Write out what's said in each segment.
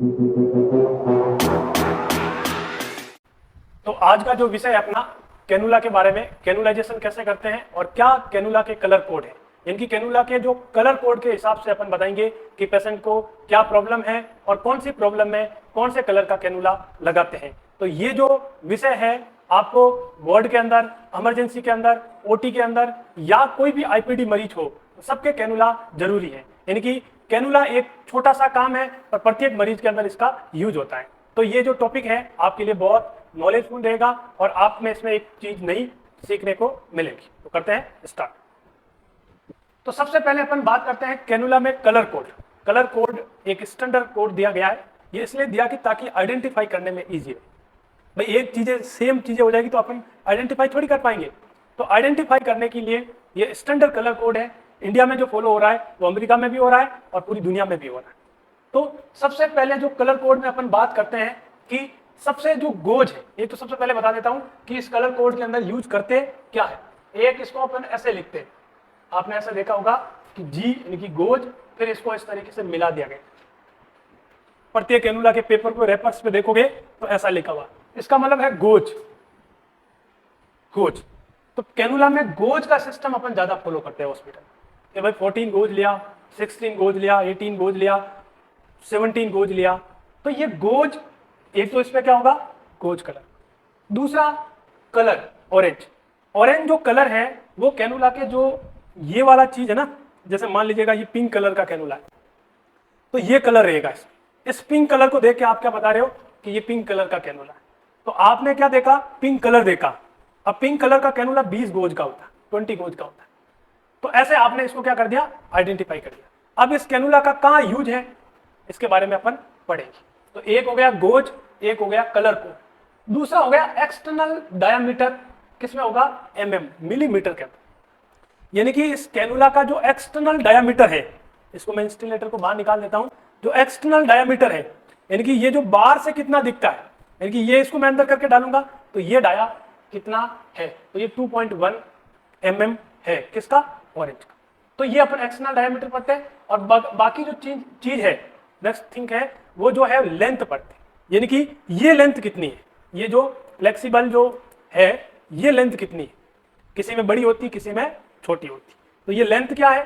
तो आज का जो विषय है अपना कैनुला के बारे में, कैनुलाइजेशन कैसे करते हैं और क्या कैनुला के कलर कोड है। इनकी कैनुला के जो कलर कोड के हिसाब से अपन बताएंगे कि पेशेंट को क्या प्रॉब्लम है और कौन सी प्रॉब्लम में कौन से कलर का कैनुला लगाते हैं। तो ये जो विषय है आपको वार्ड के अंदर, इमरजेंसी के अंदर, ओटी के अंदर या कोई भी आईपीडी मरीज हो, सबके कैनुला जरूरी है। यानी कि कैनुला एक छोटा सा काम है और प्रत्येक मरीज के अंदर इसका यूज होता है। तो ये जो टॉपिक है आपके लिए बहुत नॉलेजफुल रहेगा और आप में इसमें एक चीज नई सीखने को मिलेगी। तो करते हैं स्टार्ट। तो सबसे पहले अपन बात करते हैं कैनुला में कलर कोड। कलर कोड एक स्टैंडर्ड कोड दिया गया है। ये इसलिए दिया कि ताकि आइडेंटिफाई करने में इजी हो। भाई एक चीजें सेम चीजें हो जाएगी तो अपन आइडेंटिफाई थोड़ी कर पाएंगे। तो आइडेंटिफाई करने के लिए ये स्टैंडर्ड कलर कोड है। इंडिया में जो फॉलो हो रहा है वो अमेरिका में भी हो रहा है और पूरी दुनिया में भी हो रहा है। तो सबसे पहले जो कलर कोड में अपन बात करते हैं कि सबसे जो गोज है, एक तो सबसे पहले बता देता हूं कि इस कलर कोड के अंदर यूज करते क्या है। एक इसको अपन ऐसे लिखते हैं, आपने ऐसा देखा होगा कि जी यानी कि गोज, फिर इसको इस तरीके से मिला दिया गया। प्रत्येक कैनुला के पेपर को रेपर्स पे देखोगे तो ऐसा लिखा हुआ, इसका मतलब है गोज। गोज तो कैनुला में गोज का सिस्टम अपन ज्यादा फॉलो करते हैं हॉस्पिटल कि भाई 14 गोज लिया, 16 गोज लिया, 18 गोज लिया, 17 गोज लिया। तो ये गोज, एक तो इसमें क्या होगा गोज कलर, दूसरा कलर ऑरेंज। ऑरेंज जो कलर है वो कैनुला के जो ये वाला चीज है ना, जैसे मान लीजिएगा ये पिंक कलर का कैनुला है तो ये कलर रहेगा इसमें। इस पिंक कलर को देख के आप क्या बता रहे हो कि ये पिंक कलर का कैनुला है। तो आपने क्या देखा, पिंक कलर देखा। अब पिंक कलर का कैनुला 20 गोज का होता है, 20 गोज का होता है। तो ऐसे आपने इसको क्या कर दिया, आइडेंटिफाई कर दिया। अब इस कैनुला का कहाँ यूज है इसके बारे में अपन पढ़ेंगे। तो एक हो गया गोज, एक हो गया कलर कोड, दूसरा हो गया एक्सटर्नल डायामीटर। किसमें होगा, मिलीमीटर के अंदर। यानी कि इस कैनुला का जो एक्सटर्नल डायामीटर है, इसको मैं इंस्टिलेटर को बाहर निकाल देता हूं। जो एक्सटर्नल डायामीटर है यानी कि ये जो बाहर से कितना दिखता है, यानी कि ये इसको मैं अंदर करके डालूंगा तो ये डाया कितना है, तो ये 2.1 mm है। किसका, ऑरेंज का। तो ये अपन एक्सटर्नल डायामीटर पढ़ते हैं। और बाकी जो चीज है, नेक्स्ट थिंग है वो जो है लेंथ पढ़ते हैं। यानी कि ये लेंथ कितनी है, ये जो फ्लेक्सिबल जो है ये लेंथ कितनी है, किसी में बड़ी होती किसी में छोटी होती। तो ये लेंथ क्या है,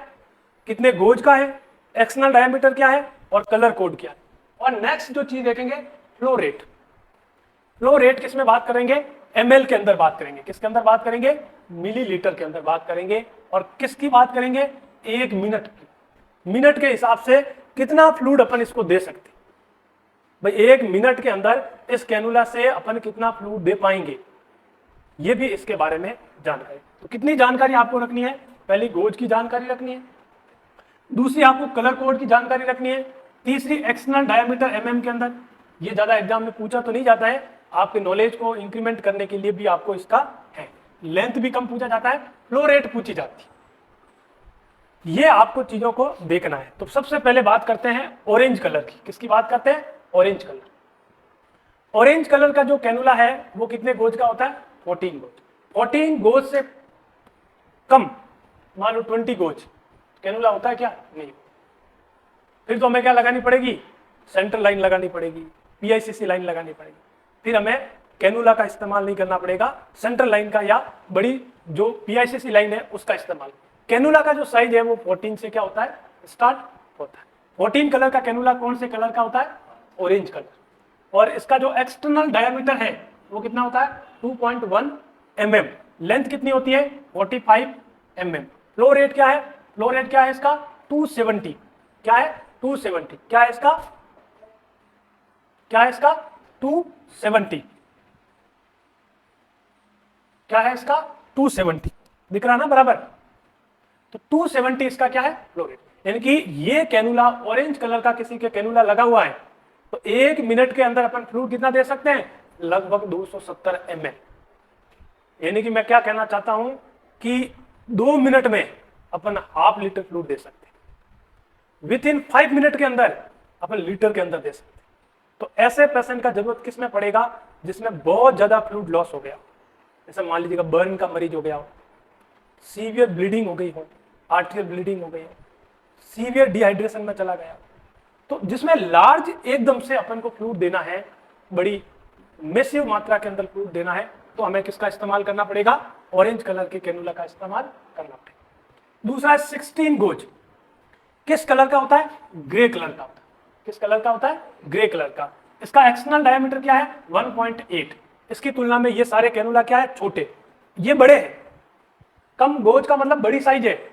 कितने गोज का है, एक्सटर्नल डायमीटर क्या है और कलर कोड क्या है। और नेक्स्ट जो चीज देखेंगे फ्लो रेट। फ्लो रेट किस में बात करेंगे, ml के अंदर बात करेंगे। किसके अंदर बात करेंगे, मिलीलीटर के अंदर बात करेंगे। और किसकी बात करेंगे, एक मिनट की। मिनट के हिसाब से कितना फ्लूइड अपन इसको दे सकते, भाई एक मिनट के अंदर इस कैनुला से अपन कितना फ्लूइड दे पाएंगे, ये भी इसके बारे में जानकारी। तो कितनी जानकारी आपको रखनी है, पहली गोज की जानकारी रखनी है, दूसरी आपको कलर कोड की जानकारी रखनी है, तीसरी एक्सटर्नल डायमीटर mm के अंदर। ये ज्यादा एग्जाम में पूछा तो नहीं जाता है, आपके नॉलेज को इंक्रीमेंट करने के लिए भी आपको इसका है। लेंथ भी कम पूछा जाता है, फ्लो रेट पूछी जाती है। ये आपको चीजों को देखना है। तो सबसे पहले बात करते हैं ऑरेंज कलर की। किसकी बात करते हैं, ऑरेंज कलर। ऑरेंज कलर का जो कैनुला है वो कितने गोज का होता है, 14 गोज। 14 गोज से कम, मान लो 20 गोज कैनुला होता है क्या, नहीं। फिर तो हमें क्या लगानी पड़ेगी, सेंट्रल लाइन लगानी पड़ेगी, पीआईसीसी लाइन लगानी पड़ेगी। फिर हमें कैनुला का इस्तेमाल नहीं करना पड़ेगा, सेंट्रल लाइन का या बड़ी जो पीआईसीसी लाइन है उसका इस्तेमाल। कैनुला का जो साइज है वो 14 से क्या होता है, स्टार्ट होता है। 14 कलर का कैनुला कौन से कलर का होता है, ऑरेंज कलर। और इसका जो एक्सटर्नल डायमीटर है वो कितना होता है, 2.1 mm। लेंथ कितनी होती है, 45 mm। फ्लो रेट क्या है, फ्लो रेट क्या है इसका, 270। क्या है, 270। क्या है इसका, क्या है इसका, 270। क्या है इसका, 270। दिख रहा ना बराबर। तो 270 इसका क्या है, फ्लो रेट। यानी कि ये कैनुला ऑरेंज कलर का किसी के कैनुला लगा हुआ है तो एक मिनट के अंदर अपन फ्लूइड कितना दे सकते हैं, लगभग 270 ml। यानी कि मैं क्या कहना चाहता हूं कि 2 मिनट में अपन ½ लीटर फ्लूइड दे सकते हैं। विद इन 5 मिनट के अंदर अपन लीटर के अंदर दे सकते हैं। तो ऐसे पेशेंट का जरूरत किस में पड़ेगा, जिसमें बहुत ज्यादा फ्लूइड लॉस हो गया, जैसे मान लीजिएगा बर्न का मरीज हो गया हो, सीवियर ब्लीडिंग हो गई हो, आर्टरियल ब्लीडिंग हो गई हो, सीवियर डिहाइड्रेशन में चला गया, तो जिसमें लार्ज एकदम से अपन को फ्लूइड देना है, बड़ी मैसिव मात्रा के अंदर फ्लूइड देना है, तो हमें किसका इस्तेमाल करना पड़ेगा? ऑरेंज कलर के कैनुला का इस्तेमाल करना पड़ेगा। दूसरा है 16 गोज। किस कलर का होता है? ग्रे कलर का होता है। किस कलर का होता है? ग्रे कलर का। इसका एक्सटर्नल डायमीटर क्या है? 1.8। इसकी तुलना में ये सारे कैनुला क्या है? छोटे, ये बड़े हैं। कम गोज का मतलब बड़ी साइज है,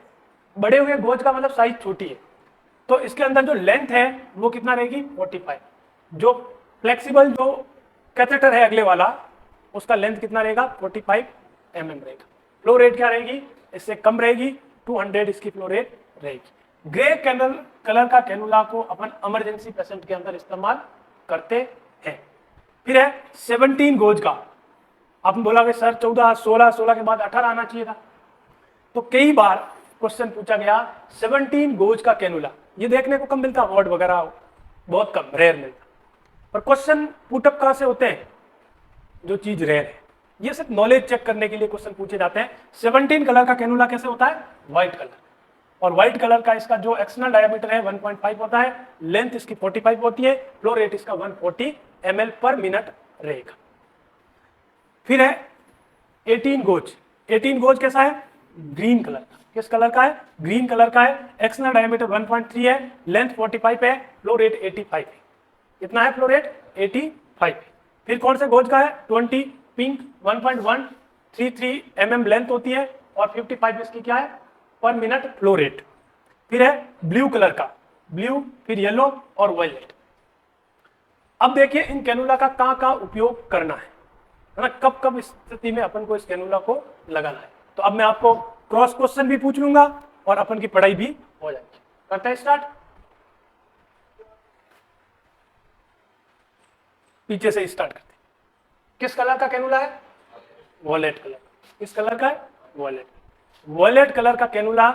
बड़े हुए गोज का मतलब साइज छोटी है। तो इसके अंदर जो लेंथ है वो कितना रहेगी? 45। जो फ्लेक्सिबल जो कैथेटर है अगले वाला, उसका लेंथ कितना रहेगा? 45 mm रहेगा। फ्लो रेट क्या रहेगी? इससे कम रहेगी, 200 इसकी फ्लो रेट रहेगी। ग्रे कलर का कैनुला को अपन इमरजेंसी पेशेंट के अंदर इस्तेमाल करते हैं। फिर है 17 गोज का। आपने बोला कि सर 14, 16 के बाद 18 आना चाहिए था। तो कई बार क्वेश्चन पूछा गया 17 गोज का कैनुला। ये देखने को कम मिलता, अवार्ड वगैरह बहुत कम, रेयर मिलता। पर क्वेश्चन पुटअप कहां से होते हैं? जो चीज रेयर है, ये सिर्फ नॉलेज चेक करने के लिए क्वेश्चन पूछे जाते हैं। 17 कलर का कैनुला कैसे होता है? White colour. और व्हाइट कलर का इसका जो एक्सटर्नल डायमीटर है 1.5 होता है, लेंथ इसकी 45 होती है, फ्लो रेट इसका 140 ml पर मिनट रहेगा। फिर है 18 गोज। 18 गोज कैसा है? ग्रीन कलर का। किस कलर का है? ग्रीन कलर का है। एक्सटर्नल डायमीटर 1.3 है, लेंथ 45 है, फ्लो रेट 85 है। कितना है फ्लो रेट? 85। फिर कौन से गोज का है? 20 पिंक, 1.133 mm लेंथ होती है और 55 इसकी क्या है? पर मिनट फ्लो रेट। फिर है ब्लू कलर का, ब्लू, फिर येलो और वायलेट। अब देखिए इन कैनुला का कहां उपयोग करना है ना, कब कब स्थिति में अपन को इस कैनुला को लगाना है। तो अब मैं आपको क्रॉस क्वेश्चन भी पूछ लूंगा और अपन की पढ़ाई भी हो जाएगी। करते हैं स्टार्ट। पीछे से स्टार्ट करते हैं। किस कलर का कैनुला है? Violet colour. किस कलर का है? वॉयलेट। वॉयलेट कलर का कैनुला,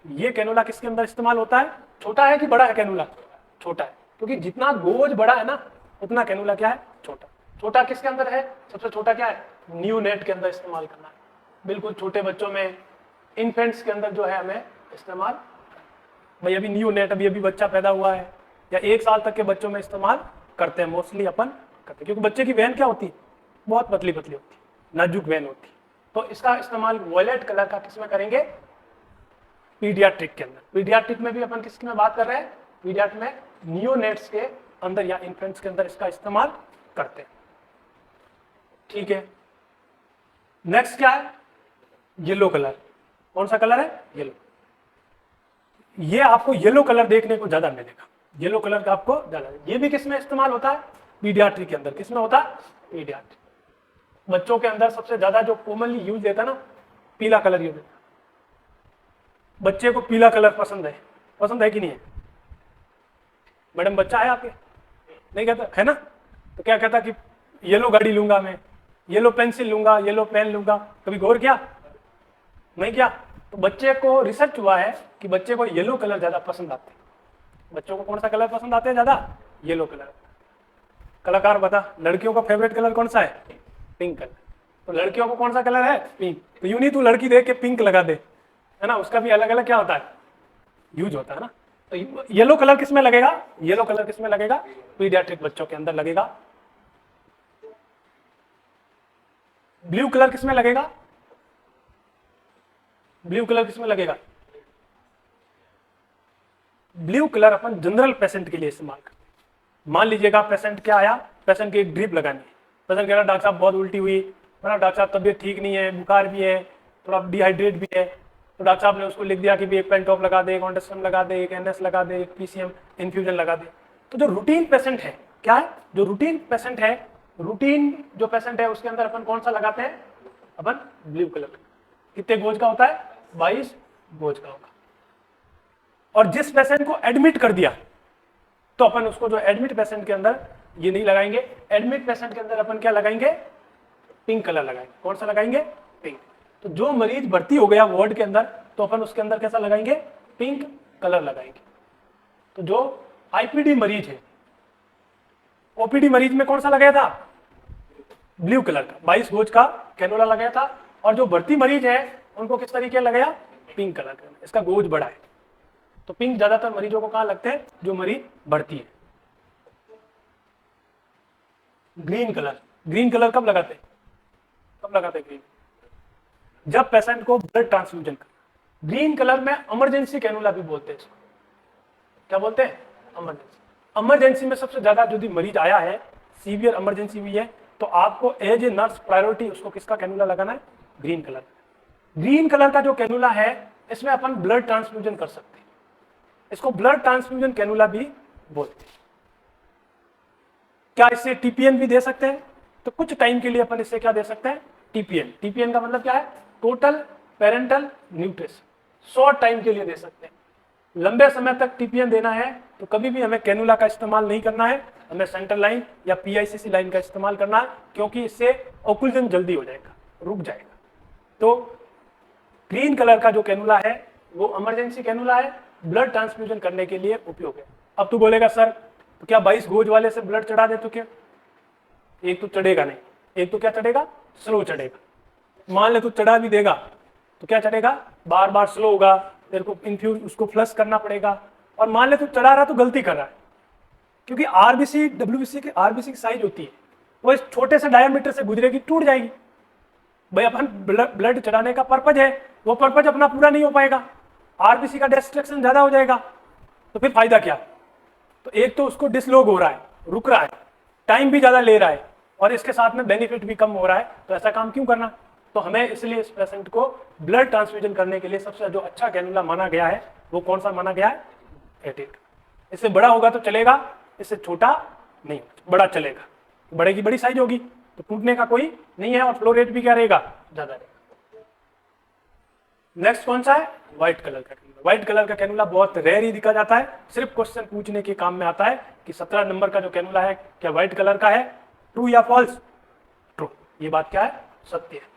ये कैनुला किसके अंदर इस्तेमाल होता है? छोटा है कि बड़ा है कैनुला? छोटा है, क्योंकि जितना गोज बड़ा है ना उतना कैनुला क्या है? छोटा। छोटा किसके अंदर है? सबसे छोटा क्या है? न्यू नेट के अंदर इस्तेमाल करना है। बिल्कुल छोटे बच्चों में, इन्फेंट्स के अंदर जो है हमें इस्तेमाल, भाई अभी न्यू नेट, अभी बच्चा पैदा हुआ है या 1 साल तक के बच्चों में इस्तेमाल करते हैं, मोस्टली अपन करते हैं। क्योंकि बच्चे की वेन क्या होती है? बहुत पतली पतली होती है, नाजुक वेन होती है। तो इसका इस्तेमाल वॉयलेट कलर का किसमें करेंगे? पीडियाट्रिक के अंदर। पीडियाट्रिक में भी अपन किसकी में बात कर रहे हैं? पीडियाट्रिक में नियोनेट्स के अंदर या इन्फेंट्स के अंदर इसका इस्तेमाल करते हैं। ठीक है, नेक्स्ट क्या है? Yellow colour. कौन सा कलर है? येलो। ये आपको येलो कलर देखने को ज्यादा मिलेगा, येलो कलर का आपको ज्यादा। ये भी किसमें इस्तेमाल होता है? पीडियाट्रिक के अंदर। किसमें होता है? पीडियाट्रिक। बच्चों के अंदर सबसे ज्यादा जो कॉमनली यूज देता है ना, पीला कलर यूज देता है। बच्चे को पीला कलर पसंद है कि नहीं है? मैडम बच्चा है आपके? नहीं कहता है ना? तो क्या कहता कि येलो गाड़ी लूंगा मैं, येलो पेंसिल लूंगा, येलो पेन लूंगा। कभी गौर किया? नहीं किया? तो बच्चे को रिसर्च हुआ है कि बच्चे को येलो कलर ज्यादा पसंद आते हैं। बच्चों को कौन सा कलर पसंद आते हैं ज्यादा? Yellow colour. कलाकार बता, लड़कियों का फेवरेट कलर कौन सा है? Pink colour. तो लड़कियों को कौन सा कलर है? पिंक। तो यूं नहीं तू लड़की देख के पिंक लगा दे, है ना, उसका भी अलग अलग क्या होता है? यूज होता है ना। तो येलो कलर किसमें लगेगा? येलो कलर किसमें लगेगा? पीडियाट्रिक बच्चों के अंदर लगेगा। ब्लू कलर किसमें लगेगा? ब्लू कलर किसमें लगेगा? ब्लू कलर अपन जनरल पेशेंट के लिए इस्तेमाल करते हैं। मान लीजिएगा पेशेंट क्या आया, पेशेंट की एक ड्रिप लगानी है। पेशेंट कह रहा डॉक्टर साहब बहुत उल्टी हुई, डॉक्टर साहब तबीयत ठीक नहीं है, बुखार भी है, थोड़ा डिहाइड्रेट भी है। तो डॉक्टर साहब ने उसको लिख दिया कि भी एक पेंटॉप लगा दे, एक ऑन्डेस्ट्रम लगा दे, एक एनएस लगा दे, एक पीसीएम इन्फ्यूजन लगा दे। तो जो रूटीन पेशेंट है, क्या है? जो रूटीन पेशेंट है, रूटीन जो पेशेंट है उसके अंदर अपन कौन सा लगाते हैं? अपन ब्लू कलर। कितने गोज का होता है? 22 गोज का होगा। और जिस पेशेंट को एडमिट कर दिया तो अपन उसको जो एडमिट पेशेंट के अंदर ये नहीं लगाएंगे। एडमिट पेशेंट के अंदर अपन क्या लगाएंगे? पिंक कलर लगाएंगे। कौन सा लगाएंगे? पिंक। तो जो मरीज भर्ती हो गया वार्ड के अंदर तो अपन उसके अंदर कैसा लगाएंगे? पिंक कलर लगाएंगे। तो जो आईपीडी मरीज है, ओपीडी मरीज में कौन सा लगाया था? ब्लू कलर का 22 गोज का कैनुला लगाया था। और जो भर्ती मरीज है उनको किस तरीके लगाया? पिंक कलर का। इसका गोज बड़ा है तो पिंक ज्यादातर मरीजों को कहां लगते हैं? जो मरीज भर्ती है। ग्रीन कलर, ग्रीन कलर कब लगाते हैं, कब लगाते हैं ग्रीन, जब पेशेंट को ब्लड ट्रांसफ्यूजन कर। ग्रीन कलर में इमरजेंसी कैनुला भी बोलते हैं इसको, क्या बोलते हैं, इमरजेंसी। इमरजेंसी में सबसे ज्यादा यदि मरीज आया है, सीवियर इमरजेंसी हुई है, तो आपको एज ए नर्स प्रायोरिटी उसको किसका कैनुला लगाना है, ग्रीन कलर। ग्रीन कलर का जो कैनुला है इसमें अपन ब्लड ट्रांसफ्यूजन कर सकते हैं, इसको ब्लड ट्रांसफ्यूजन कैनुला भी बोलते हैं। क्या इससे टीपीएन भी दे सकते हैं, तो कुछ टाइम के लिए अपन इससे क्या दे सकते हैं, टीपीएन। टीपीएन का मतलब क्या है, total parental nutrition, short time के लिए दे सकते हैं। लंबे समय तक टीपीएन देना है तो कभी भी हमें कैनुला का इस्तेमाल नहीं करना है, हमें सेंट्रल लाइन या पीआईसीसी लाइन का इस्तेमाल करना है, क्योंकि इससे ऑक्लूजन जल्दी हो जाएगा, रुक जाएगा। तो ग्रीन कलर का जो कैनुला है वो इमरजेंसी कैनुला है, ब्लड ट्रांसफ्यूजन करने के लिए उपयोग है। अब तू बोलेगा सर तो क्या 22 गोज वाले से ब्लड चढ़ा दे तो क्या, एक तो चढ़ेगा नहीं, एक तो क्या चढ़ेगा, स्लो चढ़ेगा। मान ले तू चढ़ा भी देगा तो क्या चढ़ेगा, बार बार स्लो होगा, तेरे को इन्फ्यूज उसको फ्लश करना पड़ेगा। और मान ले तू चढ़ा रहा तो गलती कर रहा है, क्योंकि आरबीसी डब्ल्यूबीसी की आरबीसी की साइज होती है वो इस छोटे से डायमीटर से गुजरेगी, टूट जाएगी। भाई अपन ब्लड चढ़ाने का पर्पज है, वो पर्पज अपना पूरा नहीं हो पाएगा, आरबीसी का डिस्ट्रक्शन ज्यादा हो जाएगा, तो फिर फायदा क्या। तो एक तो उसको डिसलॉग हो रहा है, रुक रहा है, टाइम भी ज्यादा ले रहा है, और इसके साथ में बेनिफिट भी कम हो रहा है, तो ऐसा काम क्यों करना। तो हमें इसलिए इस पेशेंट को ब्लड ट्रांसफ्यूजन करने के लिए सबसे जो अच्छा कैनुला माना गया है वो कौन सा माना गया है, 18। इससे बड़ा होगा तो चलेगा, इससे छोटा नहीं, बड़ा चलेगा, बड़े की बड़ी साइज होगी तो टूटने का कोई नहीं है, और फ्लो रेट भी क्या रहेगा, ज्यादा रहेगा। नेक्स्ट कौन सा है, व्हाइट कलर का कैनुला। व्हाइट कलर का कैनुला बहुत रेयर ही दिखा जाता है, सिर्फ क्वेश्चन पूछने के काम में आता है कि 17 नंबर का जो कैनुला है क्या व्हाइट कलर का है, ट्रू या फॉल्स, ट्रू, ये बात क्या है, सत्य है।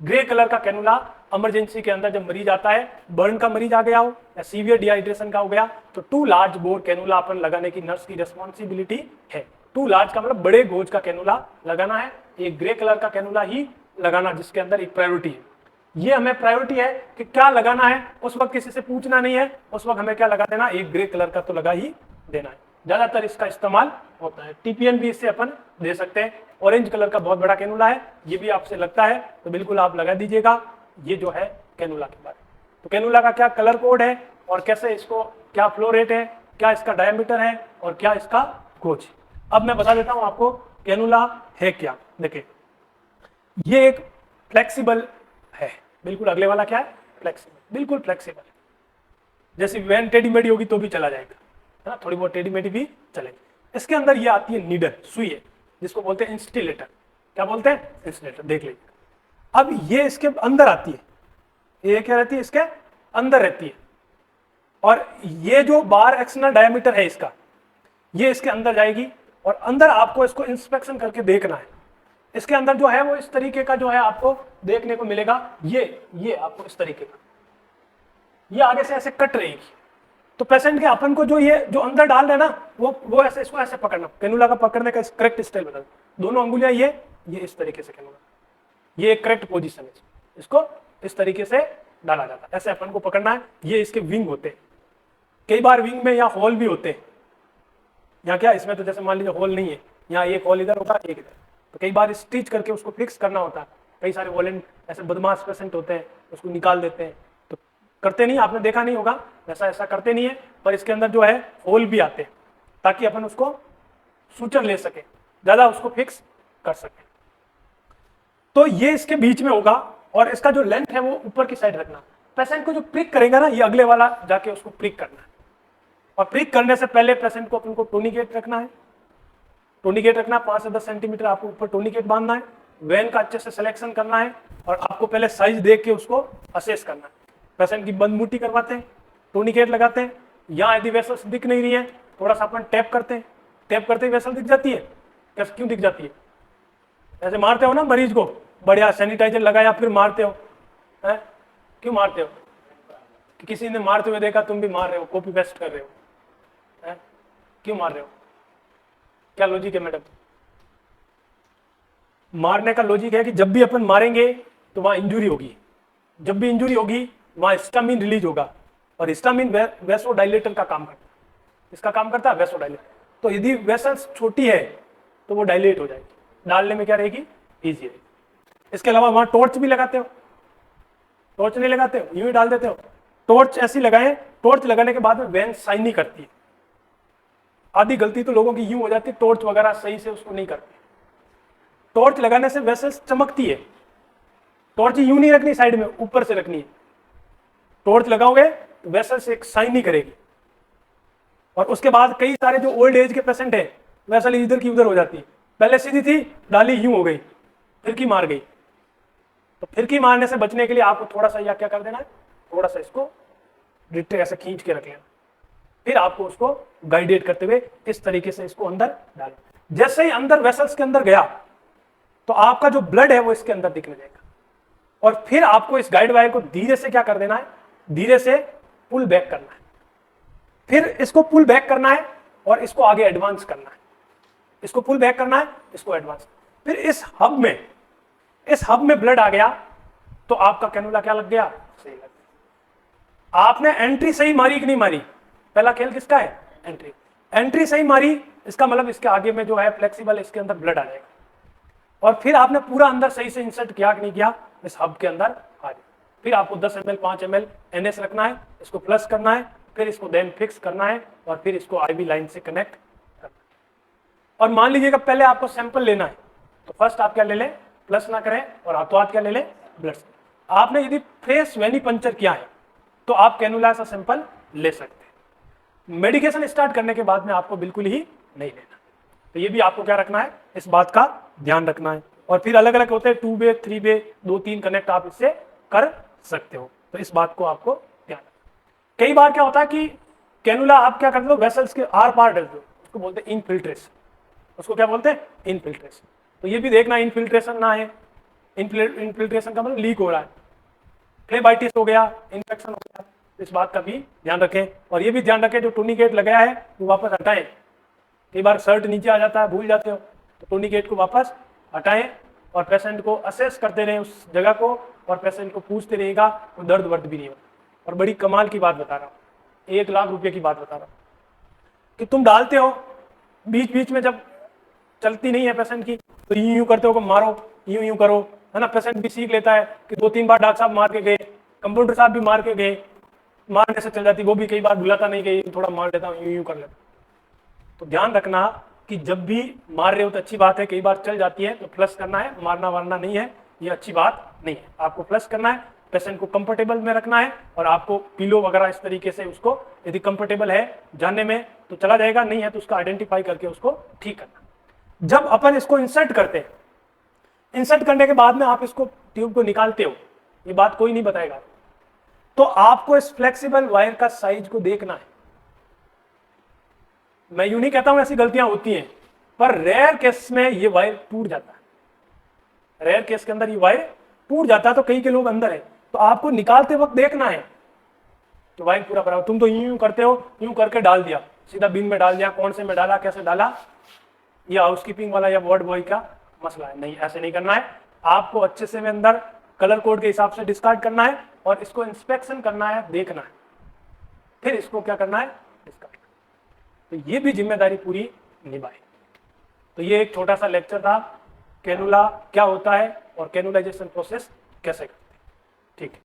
ग्रे कलर का कैनुला इमरजेंसी के अंदर जब मरीज आता है, बर्न का मरीज आ गया हो या सीवियर डिहाइड्रेशन का हो गया, तो टू लार्ज बोर कैनुला अपन लगाने की नर्स की रिस्पॉन्सिबिलिटी है। टू लार्ज का मतलब बड़े गोज का कैनुला लगाना है, एक ग्रे कलर का कैनुला ही लगाना जिसके अंदर एक प्रायोरिटी है। ये हमें प्रायोरिटी है कि क्या लगाना है, उस वक्त किसी से पूछना नहीं है, उस वक्त हमें क्या लगा देना, एक ग्रे कलर का तो लगा ही देना है। ज्यादातर इसका इस्तेमाल होता है, टीपीएन भी इससे अपन दे सकते हैं। ऑरेंज कलर का बहुत बड़ा कैनुला है, ये भी आपसे लगता है तो बिल्कुल आप लगा दीजिएगा। ये जो है कैनुला के बारे में, तो कैनुला का क्या कलर कोड है और कैसे इसको, क्या फ्लो रेट है, क्या इसका डायमीटर है और क्या इसका गोज। अब मैं बता देता हूं आपको कैनुला है क्या। देखिए ये एक फ्लेक्सिबल है, बिल्कुल अगले वाला क्या है, फ्लेक्सिबल, बिल्कुल फ्लेक्सिबल है, जैसे वैन टेढ़ी मेढ़ी होगी तो भी चला जाएगा, है ना, थोड़ी बहुत टेढ़ी मेढ़ी भी चलेगी। इसके अंदर ये आती है नीडल, सुई है, जिसको बोलते हैं इंस्टिलेटर। क्या बोलते हैं, इंस्टिलेटर, देख लीजिए। अब ये इसके अंदर आती है, ये क्या रहती है, इसके अंदर रहती है, और ये जो बार एक्सटर्नल डायमीटर है इसका, ये इसके अंदर जाएगी, और अंदर आपको इसको इंस्पेक्शन करके देखना है। इसके अंदर जो है वो इस तरीके का जो है आपको देखने को मिलेगा, ये आपको इस तरीके का, ये आगे से ऐसे कट रहेगी। तो पेशेंट के अपन को जो ये जो अंदर डाल रहे ना, वो ऐसे इसको ऐसे पकड़ना, कैनुला का पकड़ने का करेक्ट स्टाइल बता, दोनों अंगुलियां ये इस तरीके से कैनुला, ये एक करेक्ट पोजीशन है, इसको इस तरीके से डाला जाता है, ऐसे अपन को पकड़ना है। ये इसके विंग होते हैं, कई बार विंग में यहाँ होल भी होते हैं, यहाँ क्या इसमें तो जैसे मान लीजिए होल नहीं है, यहाँ एक होल इधर होगा एक इधर, तो कई बार स्टिच करके उसको फिक्स करना होता है। कई सारे वॉलेंट ऐसे बदमाश पेशेंट होते हैं, उसको निकाल देते हैं, तो करते नहीं, आपने देखा नहीं होगा, वैसा ऐसा करते नहीं है, पर इसके अंदर जो है होल भी आते हैं ताकि अपन उसको सूचर ले सके, ज्यादा उसको फिक्स कर सके। तो ये इसके बीच में होगा, और इसका जो लेंथ है वो ऊपर की साइड रखना। पेशेंट को जो प्रिक करेगा ना, ये अगले वाला जाके उसको प्रिक करना है, और प्रिक करने से पहले पेशेंट को अपन को टोनिकेट रखना है, टोनिकेट रखना 5 से 10 सेंटीमीटर आपको ऊपर टोनिकेट बांधना है। वेन का अच्छे से सिलेक्शन करना है, और आपको पहले साइज देख के उसको असेस करना है। पेशेंट की बंद मुट्ठी करवाते हैं, टोनिकेट लगाते हैं, यहाँ यदि वेसल्स दिख नहीं रही है थोड़ा सा अपन टैप करते हैं, टैप करते ही वेसल दिख जाती है। कैसे, क्यों दिख जाती है, ऐसे मारते हो ना मरीज को, बढ़िया सैनिटाइजर लगाया फिर मारते हो, है क्यों मारते हो, कि किसी ने मारते हुए देखा तुम भी मार रहे हो, कॉपी पेस्ट कर रहे हो, है क्यों मार रहे हो, क्या लॉजिक है मैडम। मारने का लॉजिक है कि जब भी अपन मारेंगे तो वहां इंजुरी होगी, जब भी इंजुरी होगी वहां हिस्टामिन रिलीज होगा, और हिस्टामिन वैसोडाइलेटर का काम करता है। इसका काम करता है वैसोडाइलेटर। तो यदि वेसल्स छोटी है तो वो डायलेट हो जाएगी, डालने में क्या रहेगी, ईजी रहेगी। इसके अलावा वहां टॉर्च भी लगाते हो, टॉर्च नहीं लगाते हो, यूं ही डाल देते हो। टॉर्च ऐसी लगाए, टॉर्च लगाने के बाद में वैन शाइन नहीं करती है। आधी गलती तो लोगों की यूं हो जाती है, टॉर्च वगैरह सही से उसको नहीं करते। टॉर्च लगाने से वेसल्स चमकती है। टॉर्च यूं नहीं रखनी साइड में, ऊपर से रखनी है। टॉर्च लगाओगे तो वेसल्स एक शाइन नहीं करेगी। और उसके बाद कई सारे जो ओल्ड एज के पेशेंट है, वेसल इधर की उधर हो जाती है। पहले सीधी थी, डाली यूं हो गई, फिरकी मार गई। तो फिरकी मारने से बचने के लिए आपको थोड़ा सा या क्या कर देना है, थोड़ा सा इसको ऐसे खींच के रख लेना। फिर आपको उसको गाइडेट करते हुए इस तरीके से इसको अंदर डालें। जैसे ही अंदर वेसल्स के अंदर गया तो आपका जो ब्लड है वो इसके अंदर दिखने जाएगा। और फिर आपको इस गाइड वायर को धीरे से क्या कर देना है, धीरे से पुल बैक करना है। फिर इसको पुल बैक करना है और इसको आगे एडवांस करना है। इसको पुल बैक करना है, इसको एडवांस। फिर इस हब में ब्लड आ गया तो आपका कैनुला क्या लग गया, सही लग गया। आपने एंट्री सही मारी कि नहीं मारी, पहला खेल किसका है, एंट्री सही मारी, इसका मतलब इसके आगे में जो है फ्लेक्सिबल, इसके अंदर ब्लड आ जाएगा। और फिर आपने पूरा अंदर सही से इंसर्ट किया कि नहीं किया, इस हब के अंदर आ जाए। फिर आपको 10 ml 5 ml NS रखना है, इसको प्लस करना है, फिर इसको देन फिक्स करना है और फिर इसको IV लाइन से कनेक्ट करना है। और मान लीजिएगा पहले आपको सैंपल लेना है, तो फर्स्ट आप क्या ले लें, प्लस ना करें और हाथों हाथ क्या ले लें, ब्लड से। आपने यदि फ्रेश वेनी पंचर किया है तो आप कैनुला सा सैंपल ले सकते हैं। मेडिकेशन स्टार्ट करने के बाद में आपको बिल्कुल ही नहीं लेना। तो ये भी आपको क्या रखना है, इस बात का ध्यान रखना है। और फिर अलग अलग होते हैं, 2 वे 3 वे 2-3 कनेक्ट आप इससे कर सकते हो। तो इस बात को आपको ध्यान रखना। कई बार क्या होता है कि कैनुला आप क्या करते हो, वेसल्स के आर पार डालते हो, उसको बोलते हैं इनफिल्ट्रेशन। उसको क्या बोलते हैं, इनफिल्ट्रेशन। तो ये भी देखना इनफिल्ट्रेशन ना है। इनफिल्ट्रेशन का मतलब लीक हो रहा है, फ्लेबाइटिस हो गया, इन्फेक्शन हो गया, इस बात का भी ध्यान रखें। और ये भी ध्यान रखें जो टूर्निकेट लगाया है वो वापस हटाएं। कई बार शर्ट नीचे आ जाता है, भूल जाते हो, तो टूर्निकेट को वापस हटाएं और पेशेंट को असेस करते रहें उस जगह को, और पेशेंट को पूछते रहेगा, तो दर्द वर्द भी नहीं होगा। और बड़ी कमाल की बात बता रहा हूँ, 1 लाख रुपए की बात बता रहा हूँ कि तुम डालते हो, बीच बीच में जब चलती नहीं है पेशेंट की तो यूं करते हो, मारो, यूं करो, है ना। पेशेंट भी सीख लेता है कि 2-3 बार डॉक्टर साहब मार के गए, कंपाउंडर साहब भी मार के गए, मारने से चल जाती, वो भी कई बार बुलाता नहीं गई, थोड़ा मार लेता हूँ, यूं कर लेता। तो ध्यान रखना कि जब भी मार रहे हो तो अच्छी बात है, कई बार चल जाती है तो प्लस करना है, मारना वारना नहीं है, ये अच्छी बात नहीं है। आपको प्लस करना है, पेशेंट को कंफर्टेबल में रखना है, और आपको पिलो वगैरह इस तरीके से उसको, यदि कंफर्टेबल है जाने में तो चला जाएगा, नहीं है तो उसका आइडेंटिफाई करके उसको ठीक करना। जब अपन इसको इंसर्ट करते हैं, इंसर्ट करने के बाद में आप इसको ट्यूब को निकालते हो, ये बात कोई नहीं बताएगा, तो आपको इस फ्लेक्सिबल वायर का साइज को देखना है। मैं यूं नहीं कहता हूं ऐसी गलतियां होती हैं, पर रेयर केस में ये वायर टूट जाता है। रेयर केस के अंदर ये वायर टूट जाता है, तो कई के लोग अंदर है, तो आपको निकालते वक्त देखना है तो वायर पूरा बराबर। तुम तो यूं करते हो, यूं करके डाल दिया, सीधा बिन में डाल दिया, कौन से में डाला, कैसे डाला, ये हाउसकीपिंग वाला या वार्ड बॉय का मसला है। नहीं, ऐसे नहीं करना है। आपको अच्छे से में अंदर कलर कोड के हिसाब से डिस्कार्ड करना है और इसको इंस्पेक्शन करना है, देखना है, फिर इसको क्या करना है, डिस्कार्ड। तो ये भी जिम्मेदारी पूरी निभाए। तो ये एक छोटा सा लेक्चर था, कैनुला क्या होता है और कैनुलाइजेशन प्रोसेस कैसे करते हैं। ठीक है।